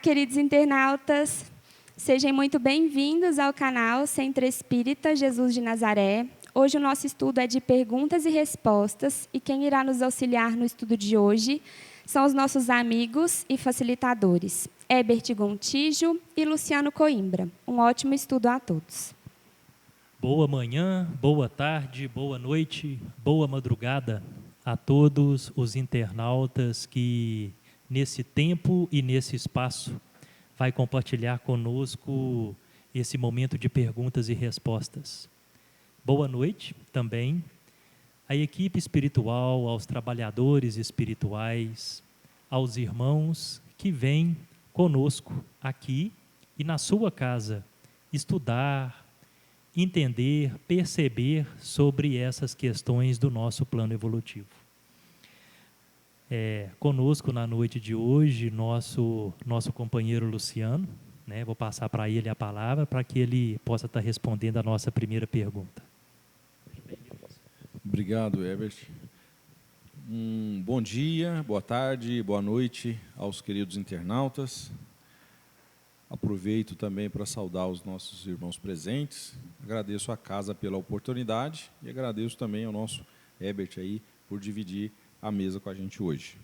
queridos internautas, sejam muito bem-vindos ao canal Centro Espírita Jesus de Nazaré. Hoje o nosso estudo é de perguntas e respostas e quem irá nos auxiliar no estudo de hoje são os nossos amigos e facilitadores, Herbert Gontijo e Luciano Coimbra. Um ótimo estudo a todos. Boa manhã, boa tarde, boa noite, boa madrugada a todos os internautas que nesse tempo e nesse espaço vai compartilhar conosco esse momento de perguntas e respostas. Boa noite também à equipe espiritual, aos trabalhadores espirituais, aos irmãos que vêm conosco aqui e na sua casa estudar, entender, perceber sobre essas questões do nosso plano evolutivo. Conosco na noite de hoje, nosso companheiro Luciano, né? Vou passar para ele a palavra para que ele possa estar respondendo a nossa primeira pergunta. Obrigado, Herbert. Bom dia, boa tarde, boa noite aos queridos internautas. Aproveito também para saudar os nossos irmãos presentes. Agradeço à casa pela oportunidade e agradeço também ao nosso Herbert aí por dividir a mesa com a gente hoje.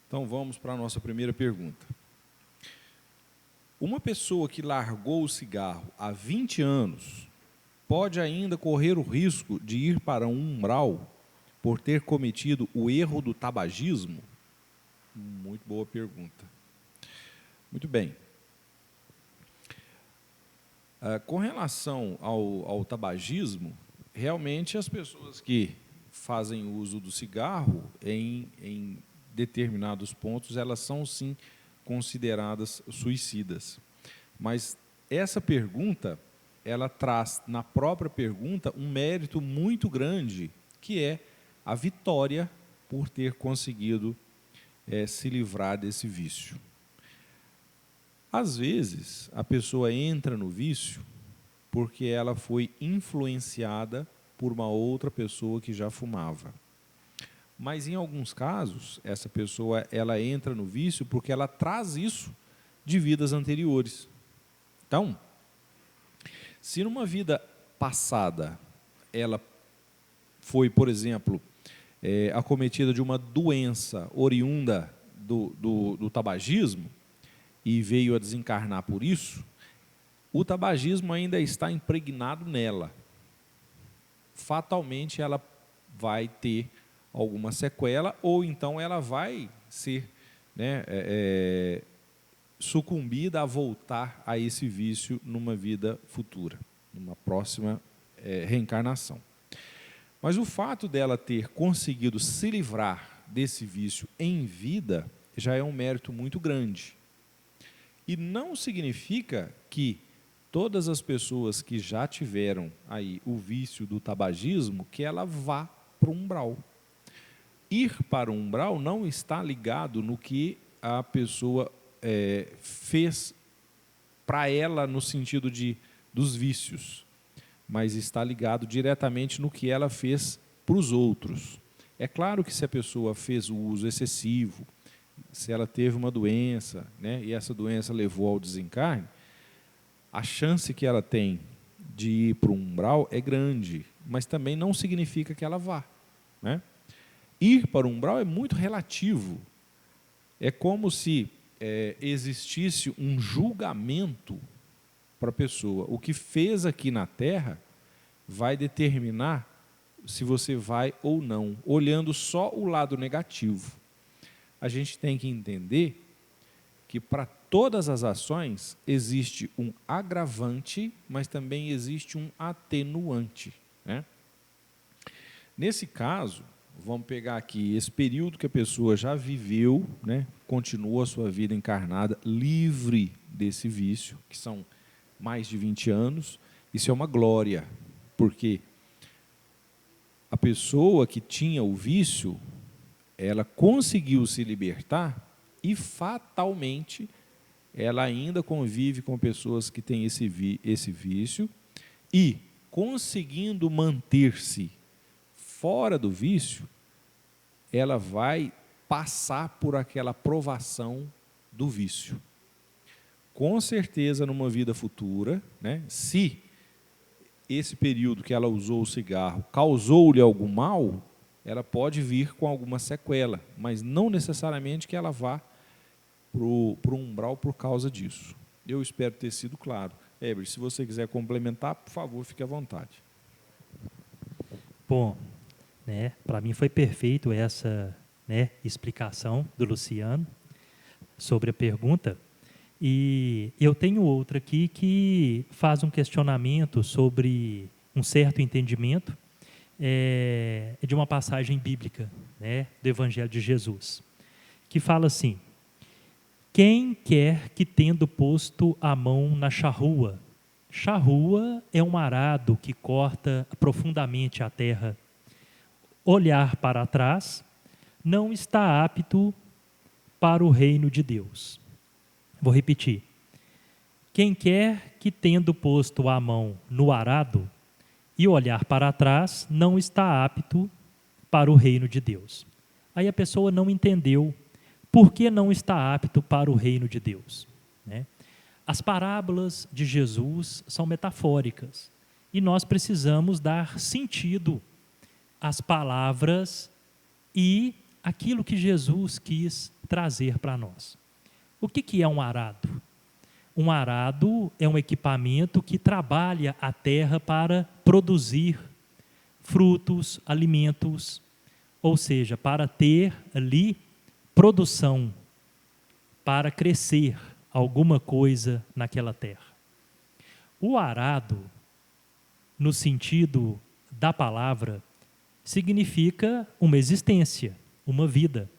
Então vamos para a nossa primeira pergunta. Uma pessoa que largou o cigarro há 20 anos pode ainda correr o risco de ir para um umbral por ter cometido o erro do tabagismo? Muito boa pergunta. Muito bem. Com relação ao tabagismo, realmente as pessoas que fazem uso do cigarro, em determinados pontos, elas são sim consideradas suicidas. Mas essa pergunta, ela traz na própria pergunta um mérito muito grande, que é a vitória por ter conseguido se livrar desse vício. Às vezes, a pessoa entra no vício porque ela foi influenciada por uma outra pessoa que já fumava. Mas, em alguns casos, essa pessoa ela entra no vício porque ela traz isso de vidas anteriores. Então, se numa vida passada ela foi, por exemplo, acometida de uma doença oriunda do tabagismo e veio a desencarnar por isso, o tabagismo ainda está impregnado nela. Fatalmente ela vai ter alguma sequela ou então ela vai ser sucumbida a voltar a esse vício numa vida futura, numa próxima reencarnação. Mas o fato dela ter conseguido se livrar desse vício em vida já é um mérito muito grande. E não significa que todas as pessoas que já tiveram aí o vício do tabagismo, que ela vá para o umbral. Ir para o umbral não está ligado no que a pessoa fez para ela no sentido dos vícios, mas está ligado diretamente no que ela fez para os outros. É claro que se a pessoa fez o uso excessivo, se ela teve uma doença, né, e essa doença levou ao desencarne, a chance que ela tem de ir para o umbral é grande, mas também não significa que ela vá, né? Ir para o umbral é muito relativo. É como se existisse um julgamento para a pessoa. O que fez aqui na Terra vai determinar se você vai ou não, olhando só o lado negativo. A gente tem que entender que para todas as ações existe um agravante, mas também existe um atenuante, né? Nesse caso, vamos pegar aqui esse período que a pessoa já viveu, né? Continua a sua vida encarnada, livre desse vício, que são mais de 20 anos. Isso é uma glória, porque a pessoa que tinha o vício, ela conseguiu se libertar e fatalmente ela ainda convive com pessoas que têm esse vício e, conseguindo manter-se fora do vício, ela vai passar por aquela provação do vício. com certeza, numa vida futura, né, se esse período que ela usou o cigarro causou-lhe algum mal, ela pode vir com alguma sequela, mas não necessariamente que ela vá para o umbral por causa disso. Eu espero ter sido claro. Heber, se você quiser complementar, por favor, fique à vontade. Bom, né, para mim foi perfeito essa, né, explicação do Luciano sobre a pergunta. E eu tenho outra aqui que faz um questionamento sobre um certo entendimento de uma passagem bíblica, né, do Evangelho de Jesus, que fala assim: quem quer que, tendo posto a mão na charrua, charrua é um arado que corta profundamente a terra, olhar para trás, não está apto para o reino de Deus. Vou repetir. Quem quer que, tendo posto a mão no arado e olhar para trás, não está apto para o reino de Deus. Aí a pessoa não entendeu por que não está apto para o reino de Deus, né? As parábolas de Jesus são metafóricas e nós precisamos dar sentido às palavras e aquilo que Jesus quis trazer para nós. O que é um arado? Um arado é um equipamento que trabalha a terra para produzir frutos, alimentos, ou seja, para ter ali produção, para crescer alguma coisa naquela terra. O arado, no sentido da palavra, significa uma existência, uma vida.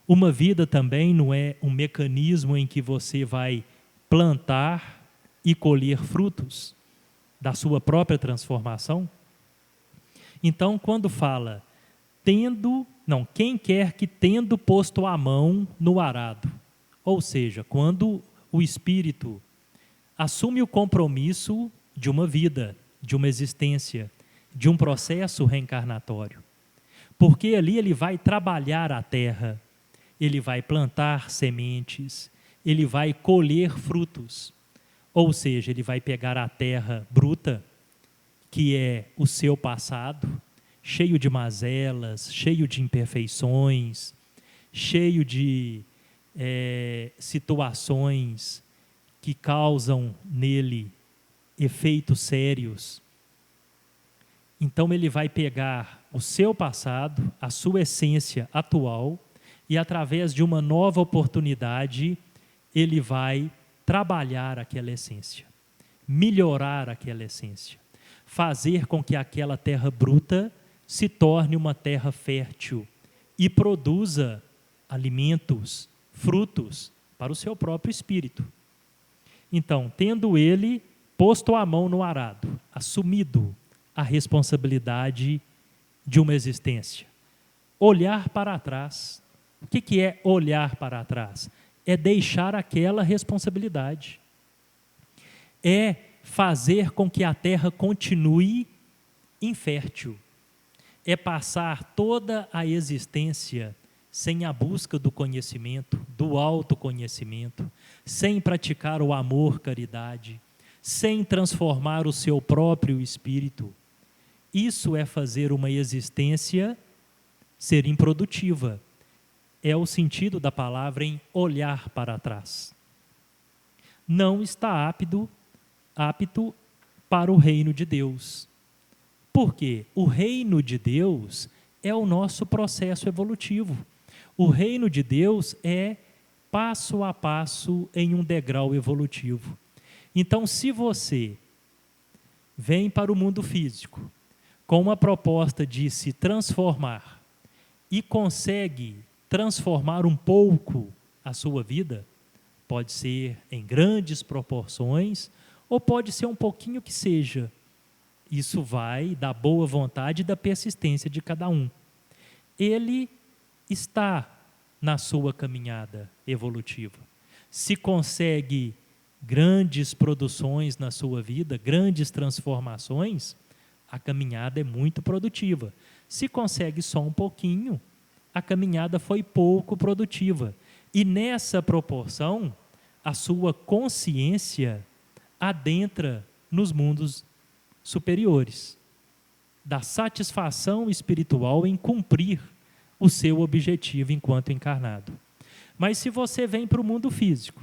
Uma vida também não é um mecanismo em que você vai plantar e colher frutos da sua própria transformação. Então, quando fala quem quer que, tendo posto a mão no arado, ou seja, quando o espírito assume o compromisso de uma vida, de uma existência, de um processo reencarnatório, porque ali ele vai trabalhar a terra, ele vai plantar sementes, ele vai colher frutos, ou seja, ele vai pegar a terra bruta, que é o seu passado, cheio de mazelas, cheio de imperfeições, cheio de situações que causam nele efeitos sérios. Então ele vai pegar o seu passado, a sua essência atual, e através de uma nova oportunidade, ele vai trabalhar aquela essência, melhorar aquela essência, fazer com que aquela terra bruta se torne uma terra fértil e produza alimentos, frutos para o seu próprio espírito. Então, tendo ele posto a mão no arado, assumido a responsabilidade de uma existência, olhar para trás. O que é olhar para trás? É deixar aquela responsabilidade. É fazer com que a terra continue infértil. É passar toda a existência sem a busca do conhecimento, do autoconhecimento, sem praticar o amor, caridade, sem transformar o seu próprio espírito. Isso é fazer uma existência ser improdutiva. É o sentido da palavra em olhar para trás. Não está apto para o reino de Deus. Por quê? O reino de Deus é o nosso processo evolutivo. O reino de Deus é passo a passo em um degrau evolutivo. Então, se você vem para o mundo físico com uma proposta de se transformar e consegue transformar um pouco a sua vida, pode ser em grandes proporções ou pode ser um pouquinho que seja. Isso vai da boa vontade e da persistência de cada um. Ele está na sua caminhada evolutiva. Se consegue grandes produções na sua vida, grandes transformações, a caminhada é muito produtiva. Se consegue só um pouquinho, a caminhada foi pouco produtiva. E nessa proporção, a sua consciência adentra nos mundos superiores, da satisfação espiritual em cumprir o seu objetivo enquanto encarnado. Mas se você vem para o mundo físico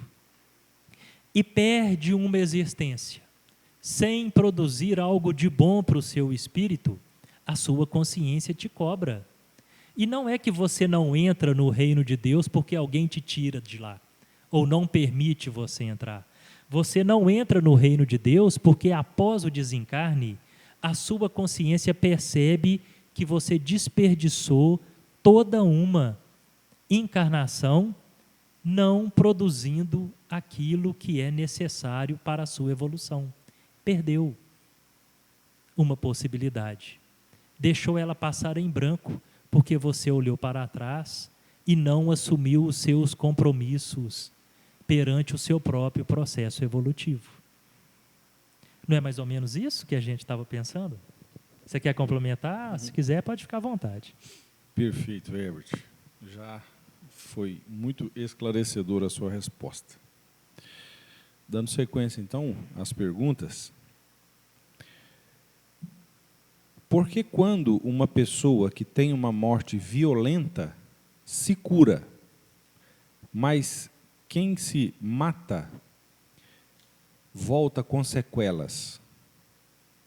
e perde uma existência sem produzir algo de bom para o seu espírito, a sua consciência te cobra. E não é que você não entra no reino de Deus porque alguém te tira de lá, ou não permite você entrar. Você não entra no reino de Deus porque após o desencarne, a sua consciência percebe que você desperdiçou toda uma encarnação não produzindo aquilo que é necessário para a sua evolução. Perdeu uma possibilidade. Deixou ela passar em branco, porque você olhou para trás e não assumiu os seus compromissos perante o seu próprio processo evolutivo. Não é mais ou menos isso que a gente estava pensando? Você quer complementar? Se quiser, pode ficar à vontade. Perfeito, Herbert. Já foi muito esclarecedora a sua resposta. Dando sequência, então, às perguntas. Por que quando uma pessoa que tem uma morte violenta se cura, mas quem se mata volta com sequelas?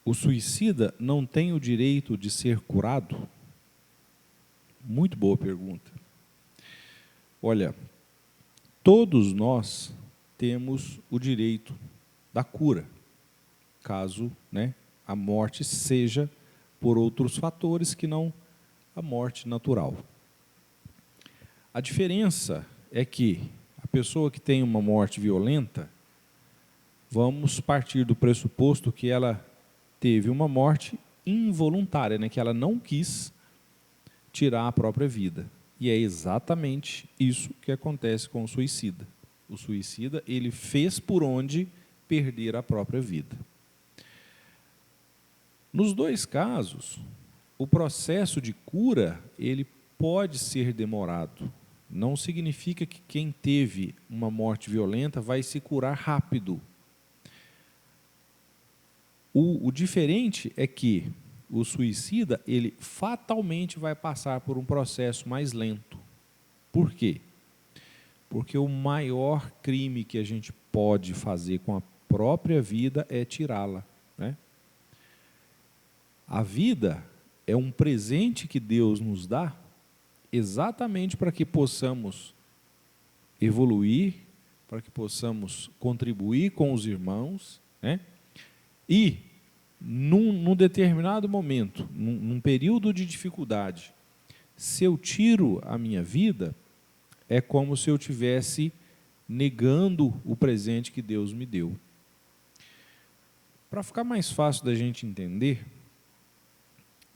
O suicida não tem o direito de ser curado? Muito boa pergunta. Olha, todos nós temos o direito da cura, caso, a morte seja por outros fatores que não a morte natural. A diferença é que a pessoa que tem uma morte violenta, vamos partir do pressuposto que ela teve uma morte involuntária, que ela não quis tirar a própria vida. E é exatamente isso que acontece com o suicida. O suicida, ele fez por onde perder a própria vida. Nos dois casos, o processo de cura, ele pode ser demorado. Não significa que quem teve uma morte violenta vai se curar rápido. O diferente é que o suicida, ele fatalmente vai passar por um processo mais lento. Por quê? Porque o maior crime que a gente pode fazer com a própria vida é tirá-la, A vida é um presente que Deus nos dá exatamente para que possamos evoluir, para que possamos contribuir com os irmãos, E, num determinado momento, num período de dificuldade, se eu tiro a minha vida, é como se eu estivesse negando o presente que Deus me deu. Para ficar mais fácil da gente entender,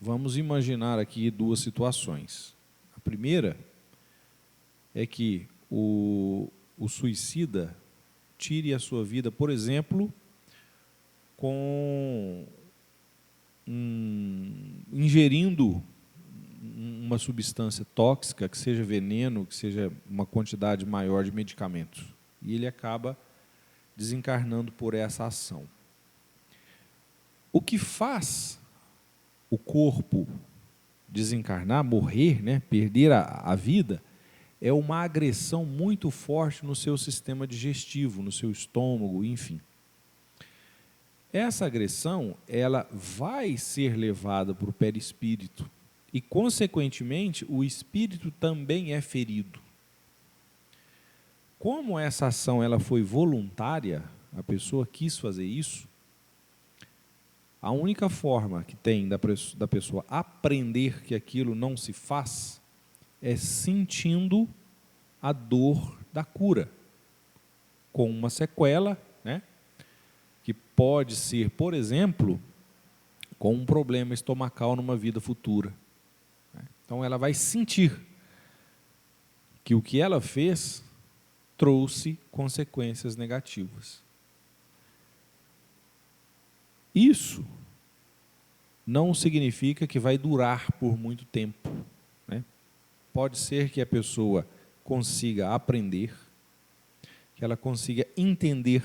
vamos imaginar aqui duas situações. A primeira é que o suicida tire a sua vida, por exemplo, ingerindo uma substância tóxica, que seja veneno, que seja uma quantidade maior de medicamentos. E ele acaba desencarnando por essa ação. O que faz o corpo desencarnar, morrer, perder a vida, é uma agressão muito forte no seu sistema digestivo, no seu estômago, enfim. Essa agressão, ela vai ser levada para o perispírito e, consequentemente, o espírito também é ferido. Como essa ação ela foi voluntária, a pessoa quis fazer isso, a única forma que tem da pessoa aprender que aquilo não se faz é sentindo a dor da cura, com uma sequela, que pode ser, por exemplo, com um problema estomacal numa vida futura. Então, ela vai sentir que o que ela fez trouxe consequências negativas. Isso não significa que vai durar por muito tempo. Pode ser que a pessoa consiga aprender, que ela consiga entender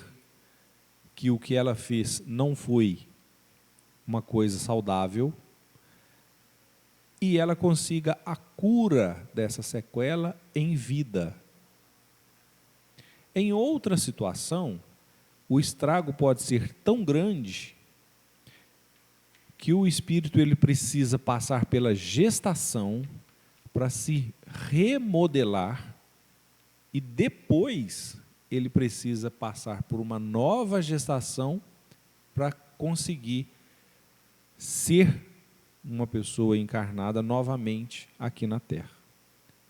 que o que ela fez não foi uma coisa saudável, e ela consiga a cura dessa sequela em vida. Em outra situação, o estrago pode ser tão grande que o espírito ele precisa passar pela gestação para se remodelar, e depois ele precisa passar por uma nova gestação para conseguir ser uma pessoa encarnada novamente aqui na Terra.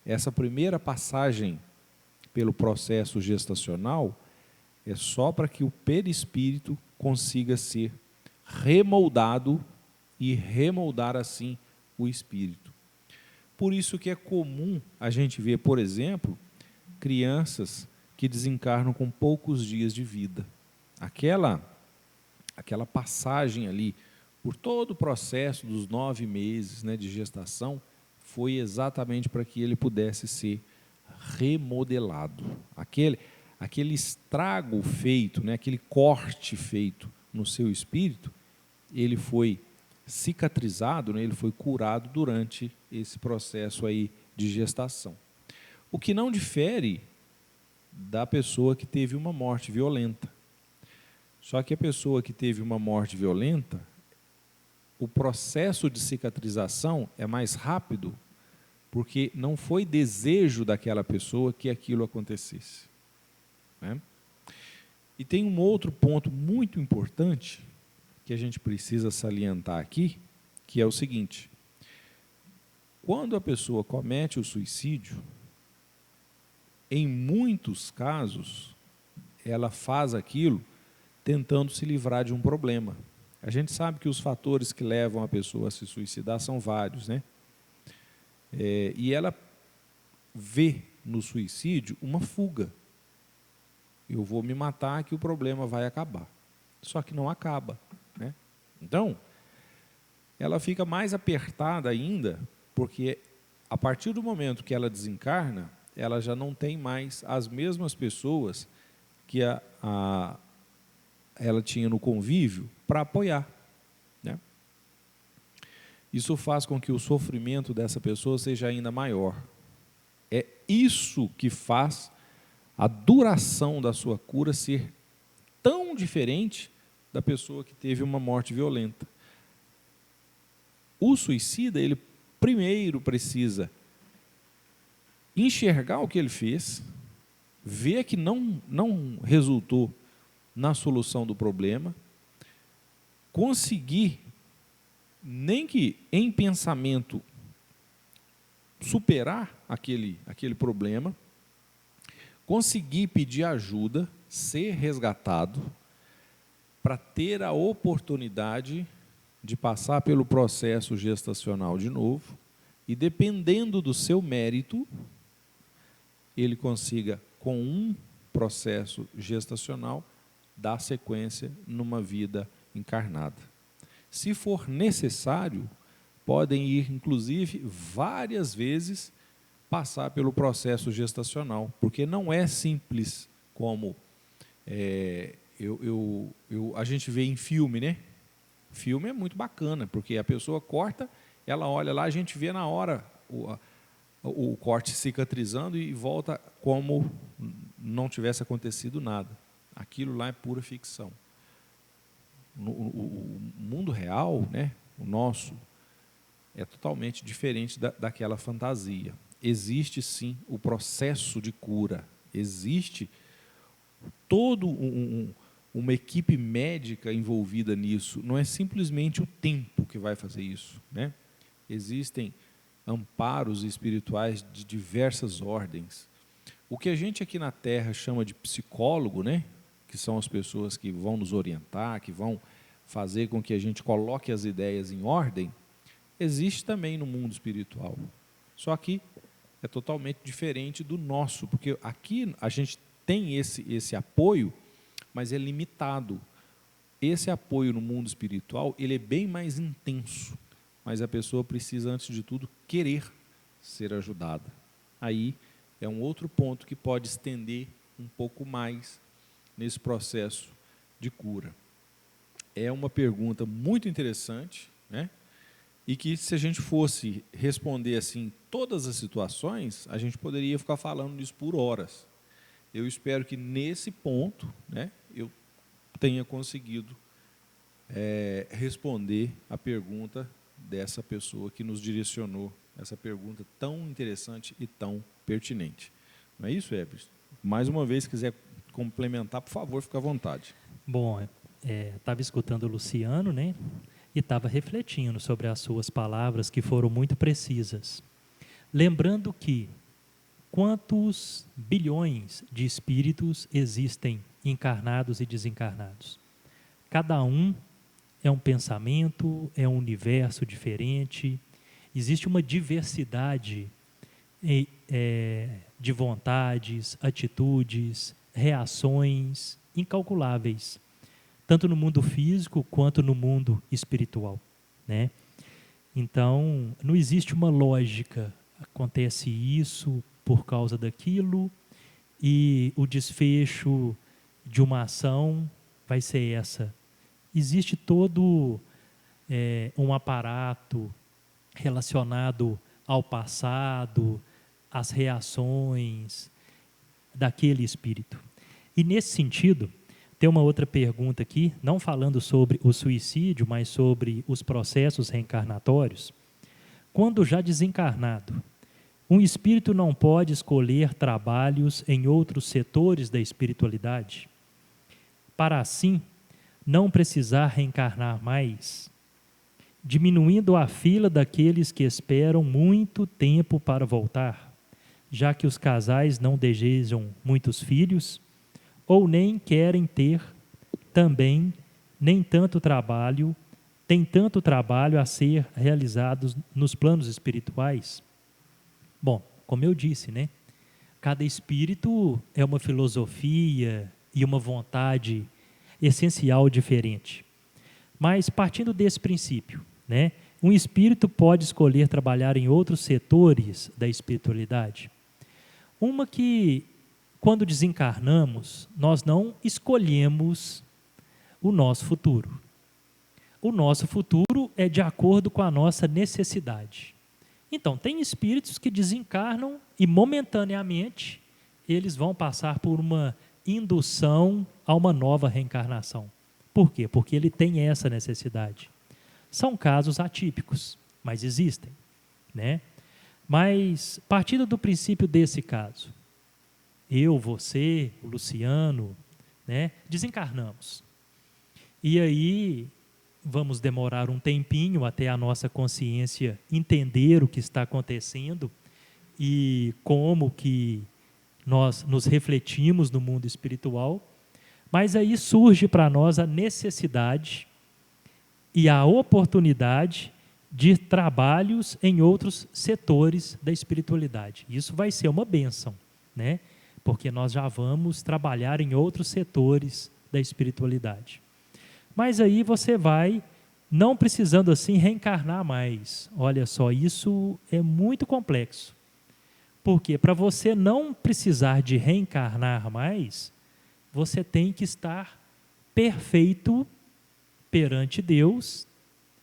Essa primeira passagem pelo processo gestacional é só para que o perispírito consiga ser remoldado e remoldar assim o espírito. Por isso que é comum a gente ver, por exemplo, crianças que desencarnam com poucos dias de vida. Aquela passagem ali, por todo o processo dos 9 meses, né, de gestação, foi exatamente para que ele pudesse ser remodelado. Aquele estrago feito, né, aquele corte feito no seu espírito, ele foi cicatrizado, né, ele foi curado durante esse processo aí de gestação. O que não difere da pessoa que teve uma morte violenta. Só que a pessoa que teve uma morte violenta, o processo de cicatrização é mais rápido, porque não foi desejo daquela pessoa que aquilo acontecesse, né? E tem um outro ponto muito importante que a gente precisa salientar aqui, que é o seguinte: quando a pessoa comete o suicídio, em muitos casos, ela faz aquilo tentando se livrar de um problema. A gente sabe que os fatores que levam a pessoa a se suicidar são vários, né? E ela vê no suicídio uma fuga. Eu vou me matar que o problema vai acabar. Só que não acaba, né? Então, ela fica mais apertada ainda, porque a partir do momento que ela desencarna, ela já não tem mais as mesmas pessoas que ela tinha no convívio para apoiar, né? Isso faz com que o sofrimento dessa pessoa seja ainda maior. É isso que faz a duração da sua cura ser tão diferente da pessoa que teve uma morte violenta. O suicida, ele primeiro precisa enxergar o que ele fez, ver que não resultou na solução do problema, conseguir, nem que em pensamento, superar aquele problema, conseguir pedir ajuda, ser resgatado, para ter a oportunidade de passar pelo processo gestacional de novo, e dependendo do seu mérito, ele consiga, com um processo gestacional, dar sequência numa vida encarnada. Se for necessário, podem ir, inclusive, várias vezes passar pelo processo gestacional, porque não é simples como a gente vê em filme, né? Filme é muito bacana, porque a pessoa corta, ela olha lá, a gente vê na hora o corte cicatrizando e volta como não tivesse acontecido nada. Aquilo lá é pura ficção. O mundo real, né, o nosso, é totalmente diferente daquela fantasia. Existe sim o processo de cura, existe todo uma equipe médica envolvida nisso, não é simplesmente o tempo que vai fazer isso, né? Existem amparos espirituais de diversas ordens. O que a gente aqui na Terra chama de psicólogo, né? Que são as pessoas que vão nos orientar, que vão fazer com que a gente coloque as ideias em ordem, existe também no mundo espiritual. Só que é totalmente diferente do nosso, porque aqui a gente tem esse apoio, mas é limitado. Esse apoio no mundo espiritual, ele é bem mais intenso, mas a pessoa precisa, antes de tudo, querer ser ajudada. Aí é um outro ponto que pode estender um pouco mais nesse processo de cura? É uma pergunta muito interessante, né? E que, se a gente fosse responder assim todas as situações, a gente poderia ficar falando disso por horas. Eu espero que, nesse ponto, né, eu tenha conseguido responder a pergunta dessa pessoa que nos direcionou essa pergunta tão interessante e tão pertinente. Não é isso, Everson? Mais uma vez, se quiser complementar, por favor, fique à vontade. Bom, estava escutando o Luciano, né? E estava refletindo sobre as suas palavras, que foram muito precisas. Lembrando que quantos bilhões de espíritos existem encarnados e desencarnados? Cada um é um pensamento, é um universo diferente. Existe uma diversidade de vontades, atitudes, reações incalculáveis, tanto no mundo físico quanto no mundo espiritual, né? Então, não existe uma lógica, acontece isso por causa daquilo e o desfecho de uma ação vai ser essa. Existe todo um aparato relacionado ao passado, às reações daquele espírito. E, nesse sentido, tem uma outra pergunta aqui, não falando sobre o suicídio, mas sobre os processos reencarnatórios. Quando já desencarnado, um espírito não pode escolher trabalhos em outros setores da espiritualidade, para assim não precisar reencarnar mais, diminuindo a fila daqueles que esperam muito tempo para voltar, já que os casais não desejam muitos filhos, ou nem querem ter também tem tanto trabalho a ser realizado nos planos espirituais? Bom, como eu disse, né? Cada espírito é uma filosofia e uma vontade essencial diferente. Mas, partindo desse princípio, né? Um espírito pode escolher trabalhar em outros setores da espiritualidade. Uma que, quando desencarnamos, nós não escolhemos o nosso futuro. O nosso futuro é de acordo com a nossa necessidade. Então, tem espíritos que desencarnam e, momentaneamente, eles vão passar por uma indução a uma nova reencarnação. Por quê? Porque ele tem essa necessidade. São casos atípicos, mas existem, né? Mas, partindo do princípio desse caso, eu, você, o Luciano, né, desencarnamos. E aí, vamos demorar um tempinho até a nossa consciência entender o que está acontecendo e como que nós nos refletimos no mundo espiritual. Mas aí surge para nós a necessidade e a oportunidade de trabalhos em outros setores da espiritualidade. Isso vai ser uma bênção, né? Porque nós já vamos trabalhar em outros setores da espiritualidade. Mas aí você vai, não precisando assim reencarnar mais. Olha só, isso é muito complexo. Porque para você não precisar de reencarnar mais, você tem que estar perfeito perante Deus,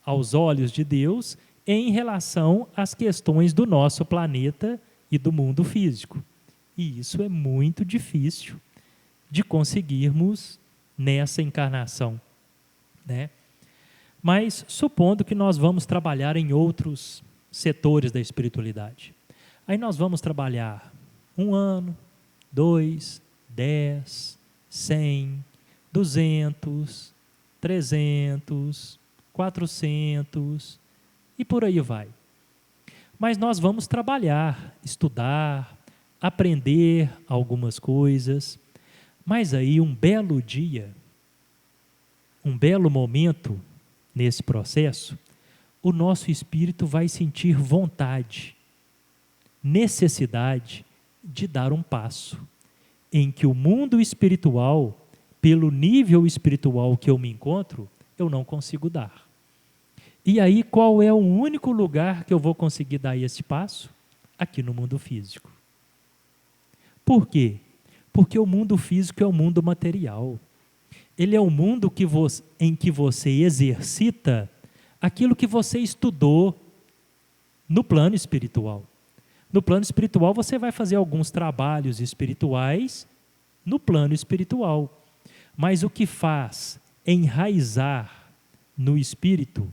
aos olhos de Deus, em relação às questões do nosso planeta e do mundo físico. E isso é muito difícil de conseguirmos nessa encarnação, né? Mas supondo que nós vamos trabalhar em outros setores da espiritualidade. Aí nós vamos trabalhar 1 ano, 2, 10, 100, 200, 300, 400 e por aí vai. Mas nós vamos trabalhar, estudar, aprender algumas coisas. Mas aí um belo dia, um belo momento nesse processo, o nosso espírito vai sentir vontade, necessidade de dar um passo em que o mundo espiritual, pelo nível espiritual que eu me encontro, eu não consigo dar. E aí qual é o único lugar que eu vou conseguir dar esse passo? Aqui no mundo físico. Por quê? Porque o mundo físico é o mundo material. Ele é o mundo em que você exercita aquilo que você estudou no plano espiritual. No plano espiritual, você vai fazer alguns trabalhos espirituais no plano espiritual. Mas o que faz enraizar no espírito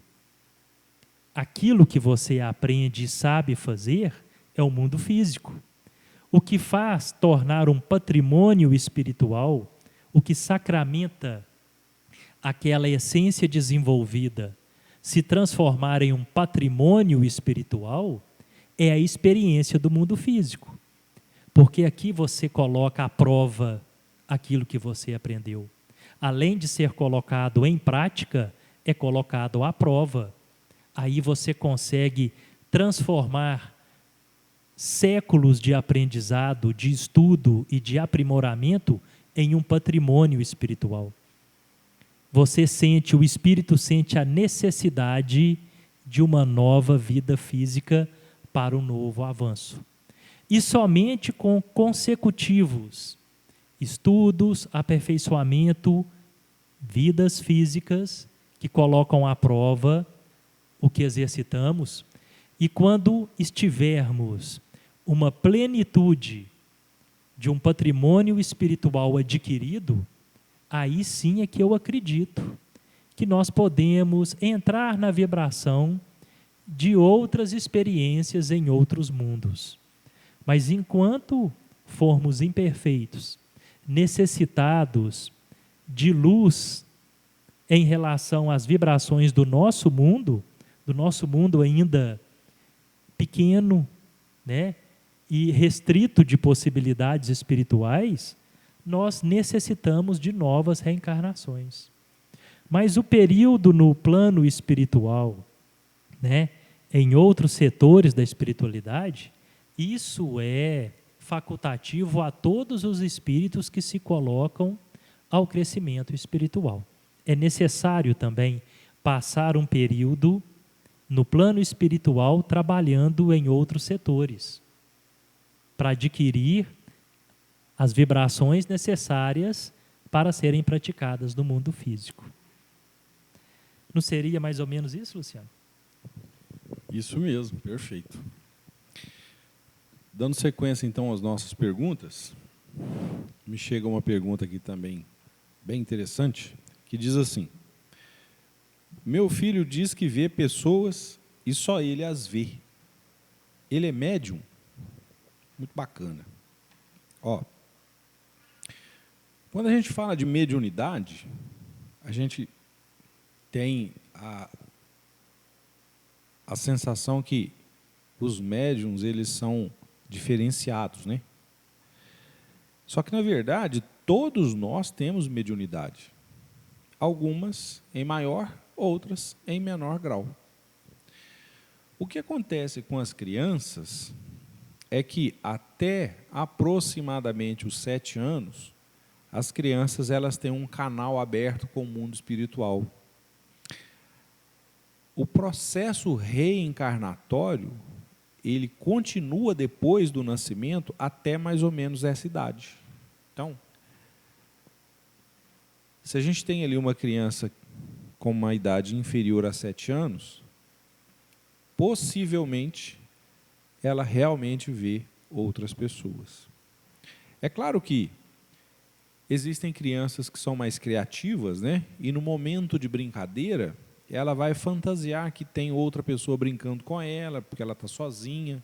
aquilo que você aprende e sabe fazer é o mundo físico. O que faz tornar um patrimônio espiritual, o que sacramenta aquela essência desenvolvida, se transformar em um patrimônio espiritual, é a experiência do mundo físico. Porque aqui você coloca à prova aquilo que você aprendeu. Além de ser colocado em prática, é colocado à prova. Aí você consegue transformar séculos de aprendizado, de estudo e de aprimoramento em um patrimônio espiritual. O espírito sente a necessidade de uma nova vida física para um novo avanço. E somente com consecutivos estudos, aperfeiçoamento, vidas físicas que colocam à prova o que exercitamos, e quando estivermos uma plenitude de um patrimônio espiritual adquirido, aí sim é que eu acredito que nós podemos entrar na vibração de outras experiências em outros mundos. Mas enquanto formos imperfeitos, necessitados de luz em relação às vibrações do nosso mundo ainda pequeno, né, e restrito de possibilidades espirituais, nós necessitamos de novas reencarnações. Mas o período no plano espiritual, né, em outros setores da espiritualidade, isso é facultativo a todos os espíritos que se colocam ao crescimento espiritual. É necessário também passar um período no plano espiritual trabalhando em outros setores, para adquirir as vibrações necessárias para serem praticadas no mundo físico. Não seria mais ou menos isso, Luciano? Isso mesmo, perfeito. Dando sequência, então, às nossas perguntas, me chega uma pergunta aqui também bem interessante, que diz assim: meu filho diz que vê pessoas e só ele as vê. Ele é médium? Muito bacana. Ó, quando a gente fala de mediunidade, a gente tem a sensação que os médiums, eles são diferenciados, né? Só que, na verdade, todos nós temos mediunidade. Algumas em maior, outras em menor grau. O que acontece com as crianças é que até aproximadamente os 7 anos, as crianças elas têm um canal aberto com o mundo espiritual. O processo reencarnatório, ele continua depois do nascimento até mais ou menos essa idade. Então, se a gente tem ali uma criança com uma idade inferior a 7 anos, possivelmente ela realmente vê outras pessoas. É claro que existem crianças que são mais criativas, né? E no momento de brincadeira, ela vai fantasiar que tem outra pessoa brincando com ela, porque ela está sozinha.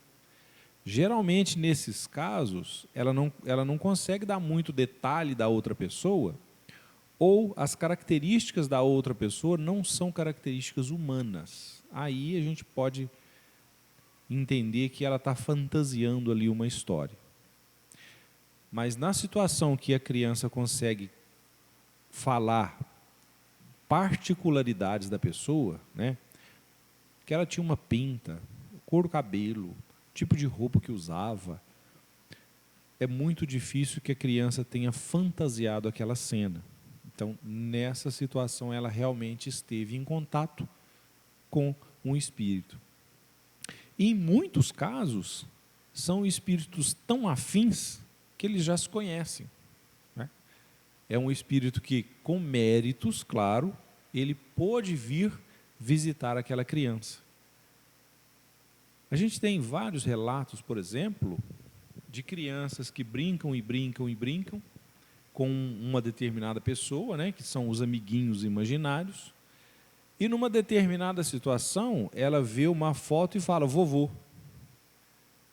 Geralmente, nesses casos, ela não consegue dar muito detalhe da outra pessoa, ou as características da outra pessoa não são características humanas. Aí a gente pode entender que ela está fantasiando ali uma história. Mas na situação que a criança consegue falar particularidades da pessoa, né? Que ela tinha uma pinta, cor do cabelo, tipo de roupa que usava, é muito difícil que a criança tenha fantasiado aquela cena. Então, nessa situação, ela realmente esteve em contato com um espírito. E, em muitos casos, são espíritos tão afins que eles já se conhecem. é um espírito que, com méritos, claro, ele pôde vir visitar aquela criança. A gente tem vários relatos, por exemplo, de crianças que brincam e brincam e brincam com uma determinada pessoa, né, que são os amiguinhos imaginários, e numa determinada situação, ela vê uma foto e fala, vovô.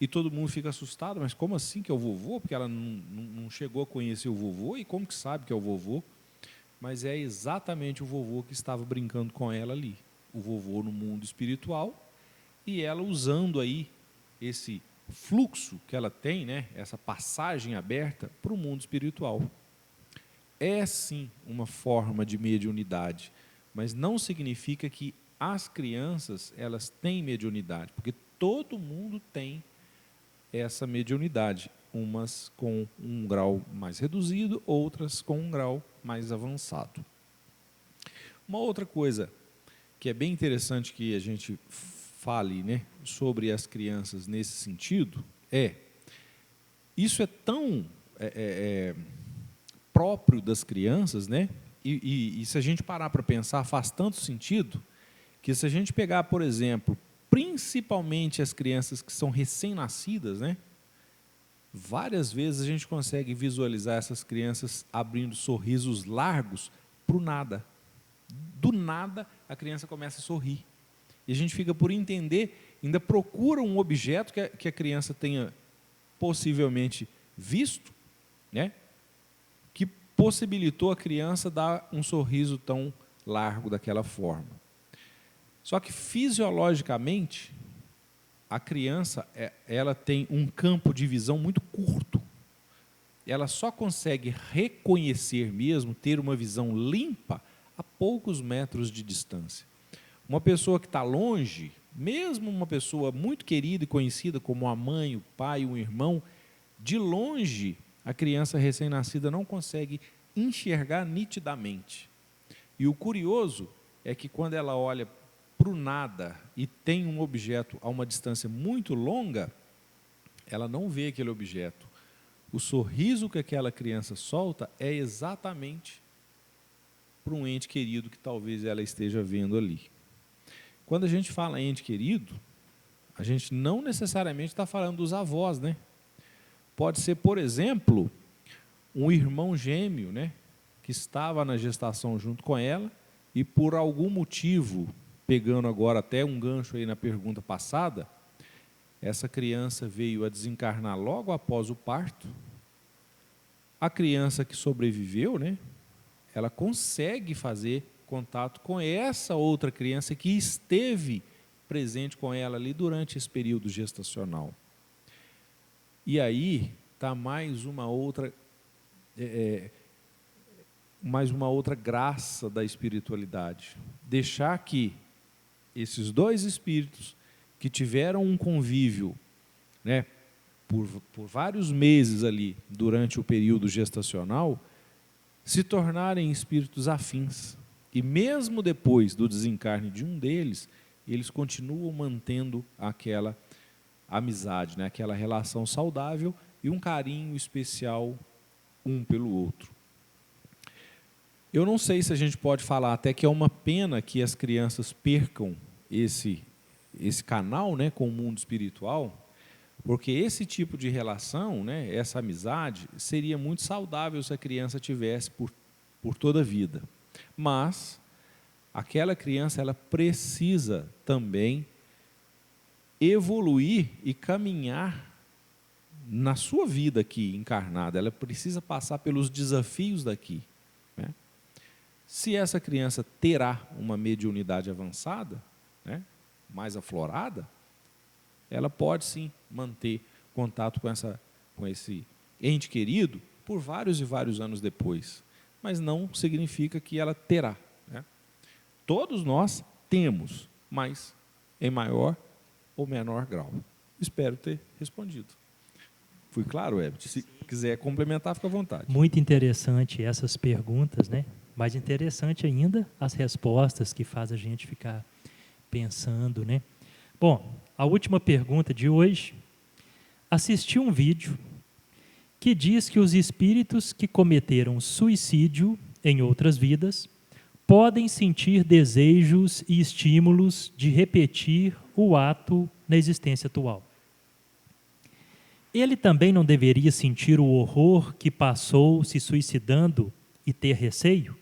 E todo mundo fica assustado, mas como assim que é o vovô? Porque ela não chegou a conhecer o vovô, e como que sabe que é o vovô? Mas é exatamente o vovô que estava brincando com ela ali. O vovô no mundo espiritual, e ela usando aí esse fluxo que ela tem, né, essa passagem aberta para o mundo espiritual. É sim uma forma de mediunidade, mas não significa que as crianças elas têm mediunidade, porque todo mundo tem essa mediunidade, umas com um grau mais reduzido, outras com um grau mais avançado. Uma outra coisa que é bem interessante que a gente fale, né, sobre as crianças nesse sentido, isso é tão próprio das crianças, né? E se a gente parar para pensar, faz tanto sentido, que se a gente pegar, por exemplo, principalmente as crianças que são recém-nascidas, né? Várias vezes a gente consegue visualizar essas crianças abrindo sorrisos largos para o nada. Do nada, a criança começa a sorrir. E a gente fica por entender, ainda procura um objeto que a criança tenha possivelmente visto, né, que possibilitou a criança dar um sorriso tão largo daquela forma. Só que, fisiologicamente, a criança ela tem um campo de visão muito curto. Ela só consegue reconhecer mesmo, ter uma visão limpa, a poucos metros de distância. Uma pessoa que está longe, mesmo uma pessoa muito querida e conhecida, como a mãe, o pai, o irmão, de longe, a criança recém-nascida não consegue enxergar nitidamente. E o curioso é que quando ela olha para o nada e tem um objeto a uma distância muito longa, ela não vê aquele objeto. O sorriso que aquela criança solta é exatamente para um ente querido que talvez ela esteja vendo ali. Quando a gente fala ente querido, a gente não necessariamente está falando dos avós, né? Pode ser, por exemplo, um irmão gêmeo, né, que estava na gestação junto com ela e por algum motivo, pegando agora até um gancho aí na pergunta passada, essa criança veio a desencarnar logo após o parto. A criança que sobreviveu, né, ela consegue fazer contato com essa outra criança que esteve presente com ela ali durante esse período gestacional. E aí está mais uma outra graça da espiritualidade. Deixar que esses dois espíritos que tiveram um convívio, né, por vários meses ali durante o período gestacional, se tornarem espíritos afins. E mesmo depois do desencarne de um deles, eles continuam mantendo aquela amizade, né, aquela relação saudável e um carinho especial um pelo outro. Eu não sei se a gente pode falar até que é uma pena que as crianças percam esse canal, né, com o mundo espiritual, porque esse tipo de relação, né, essa amizade, seria muito saudável se a criança tivesse por toda a vida. Mas aquela criança ela precisa também evoluir e caminhar na sua vida aqui encarnada. Ela precisa passar pelos desafios daqui, né? Se essa criança terá uma mediunidade avançada, né, mais aflorada, ela pode sim manter contato com esse ente querido por vários e vários anos depois, mas não significa que ela terá, né? Todos nós temos, mas em maior ou menor grau. Espero ter respondido. Fui claro, Heber? Se quiser complementar, fica à vontade. Muito interessante essas perguntas, né? Mais interessante ainda as respostas que faz a gente ficar pensando, né? Bom, a última pergunta de hoje. Assisti um vídeo que diz que os espíritos que cometeram suicídio em outras vidas podem sentir desejos e estímulos de repetir o ato na existência atual. Ele também não deveria sentir o horror que passou se suicidando e ter receio?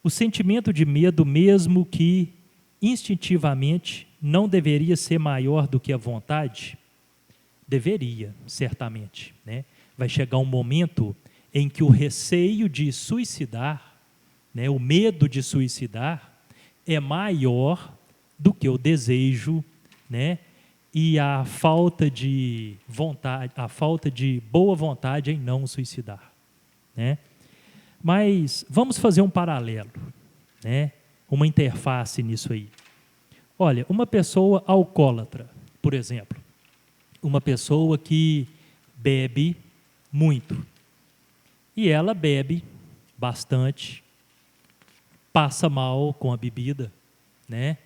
O sentimento de medo, mesmo que instintivamente, não deveria ser maior do que a vontade? Deveria, certamente, né? Vai chegar um momento em que o receio de suicidar, né, o medo de suicidar, é maior do que o desejo, né, e a falta de vontade, a falta de boa vontade em não suicidar, né? Mas vamos fazer um paralelo, né, uma interface nisso aí. Olha, uma pessoa alcoólatra, por exemplo, uma pessoa que bebe muito, e ela bebe bastante, passa mal com a bebida, né?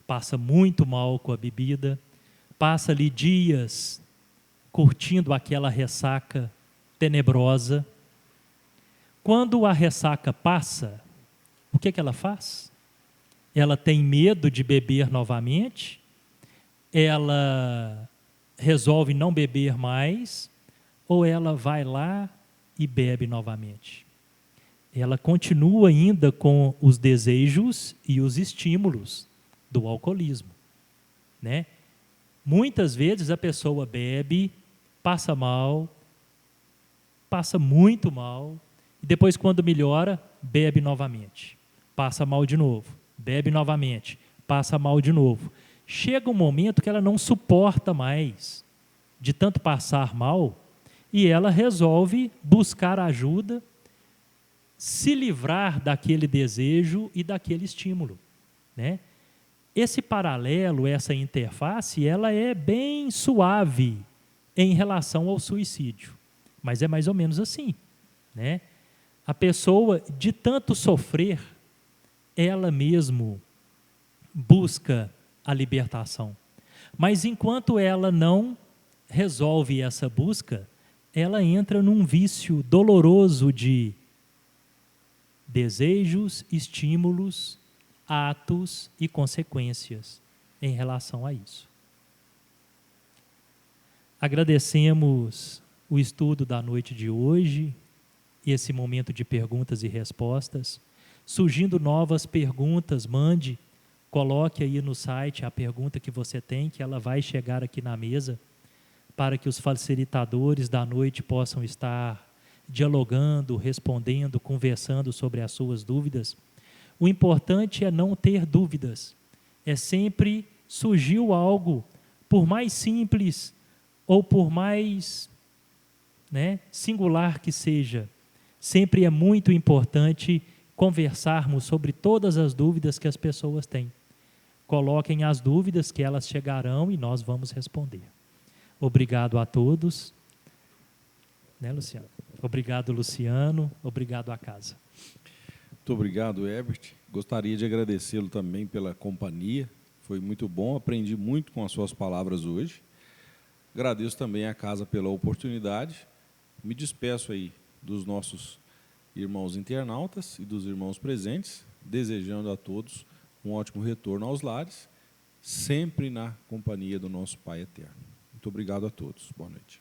Passa muito mal com a bebida, passa ali dias curtindo aquela ressaca tenebrosa. Quando a ressaca passa, o que ela faz? Ela tem medo de beber novamente, ela resolve não beber mais, ou ela vai lá e bebe novamente. Ela continua ainda com os desejos e os estímulos do alcoolismo, né? Muitas vezes a pessoa bebe, passa mal, passa muito mal, e depois, quando melhora, bebe novamente. Passa mal de novo, bebe novamente, passa mal de novo. Chega um momento que ela não suporta mais de tanto passar mal, e ela resolve buscar ajuda, se livrar daquele desejo e daquele estímulo, né? Esse paralelo, essa interface, ela é bem suave em relação ao suicídio, mas é mais ou menos assim, né? A pessoa, de tanto sofrer, ela mesmo busca a libertação, mas enquanto ela não resolve essa busca, ela entra num vício doloroso de desejos, estímulos, atos e consequências em relação a isso. Agradecemos o estudo da noite de hoje, esse momento de perguntas e respostas. Surgindo novas perguntas, mande, coloque aí no site a pergunta que você tem, que ela vai chegar aqui na mesa, para que os facilitadores da noite possam estar dialogando, respondendo, conversando sobre as suas dúvidas. O importante é não ter dúvidas. É sempre surgiu algo, por mais simples ou por mais, né, singular que seja, sempre é muito importante conversarmos sobre todas as dúvidas que as pessoas têm. Coloquem as dúvidas que elas chegarão e nós vamos responder. Obrigado a todos. Né, Luciano? Obrigado, Luciano. Obrigado à casa. Muito obrigado, Herbert. Gostaria de agradecê-lo também pela companhia. Foi muito bom, aprendi muito com as suas palavras hoje. Agradeço também à casa pela oportunidade. Me despeço aí dos nossos irmãos internautas e dos irmãos presentes, desejando a todos um ótimo retorno aos lares, sempre na companhia do nosso Pai Eterno. Muito obrigado a todos. Boa noite.